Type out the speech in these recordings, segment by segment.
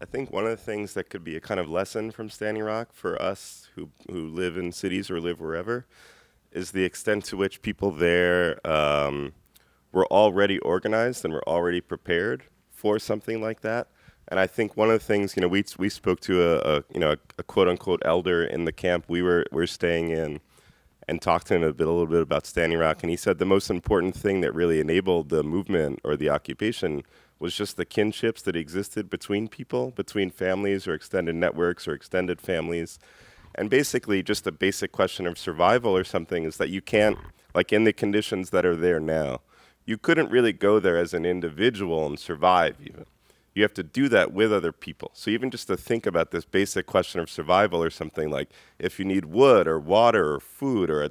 I think one of the things that could be a kind of lesson from Standing Rock for us who live in cities or live wherever is the extent to which people there were already organized and were already prepared for something like that. And I think one of the things, we spoke to a quote unquote elder in the camp we're staying in, and talked to him a little bit about Standing Rock, and he said the most important thing that really enabled the movement or the occupation was just the kinships that existed between people, between families or extended networks or extended families. And basically just a basic question of survival or something is that you can't, like in the conditions that are there now, you couldn't really go there as an individual and survive even. You have to do that with other people. So even just to think about this basic question of survival or something, like if you need wood or water or food or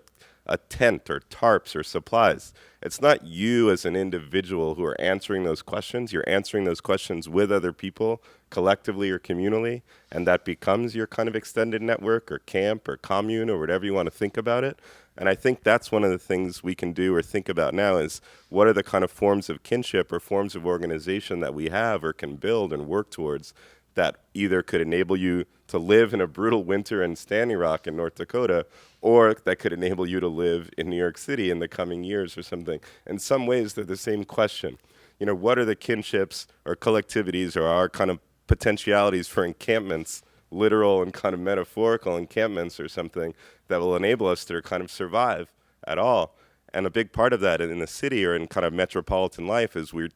a tent or tarps or supplies, it's not you as an individual who are answering those questions. You're answering those questions with other people, collectively or communally, and that becomes your kind of extended network or camp or commune or whatever you want to think about it. And I think that's one of the things we can do or think about now is what are the kind of forms of kinship or forms of organization that we have or can build and work towards that either could enable you to live in a brutal winter in Standing Rock in North Dakota, or that could enable you to live in New York City in the coming years or something. In some ways, they're the same question. What are the kinships or collectivities or our kind of potentialities for encampments, literal and kind of metaphorical encampments or something that will enable us to kind of survive at all? And a big part of that in the city or in kind of metropolitan life is we're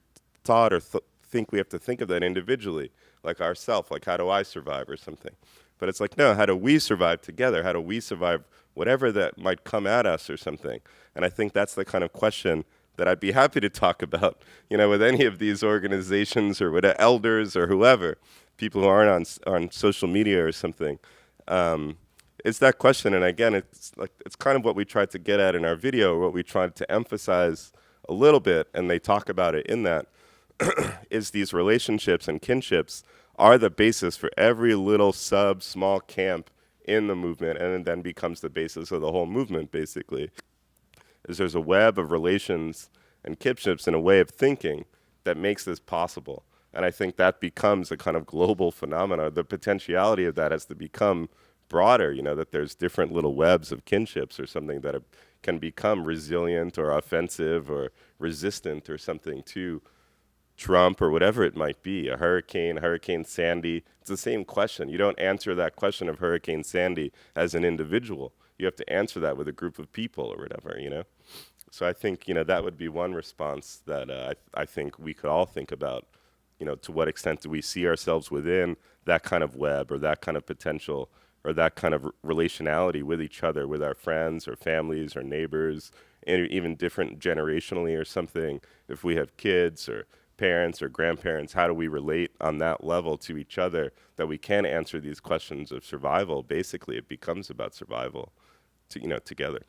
taught or think we have to think of that individually, like ourself, like how do I survive or something. But it's like, no, how do we survive together? How do we survive whatever that might come at us or something? And I think that's the kind of question that I'd be happy to talk about, with any of these organizations or with elders or whoever, people who aren't on social media or something. It's that question, and again, it's kind of what we tried to get at in our video, or what we tried to emphasize a little bit, and they talk about it in that, is these relationships and kinships are the basis for every little small camp in the movement, and it then becomes the basis of the whole movement, basically. There's a web of relations and kinships and a way of thinking that makes this possible. And I think that becomes a kind of global phenomenon. The potentiality of that has to become broader, that there's different little webs of kinships or something that can become resilient or offensive or resistant or something to Trump or whatever it might be, Hurricane Sandy. It's the same question. You don't answer that question of Hurricane Sandy as an individual. You have to answer that with a group of people or whatever, So I think, that would be one response that I think we could all think about, to what extent do we see ourselves within that kind of web or that kind of potential or that kind of relationality with each other, with our friends or families or neighbors, and even different generationally or something. If we have kids or parents or grandparents, how do we relate on that level to each other that we can answer these questions of survival? Basically, it becomes about survival, together.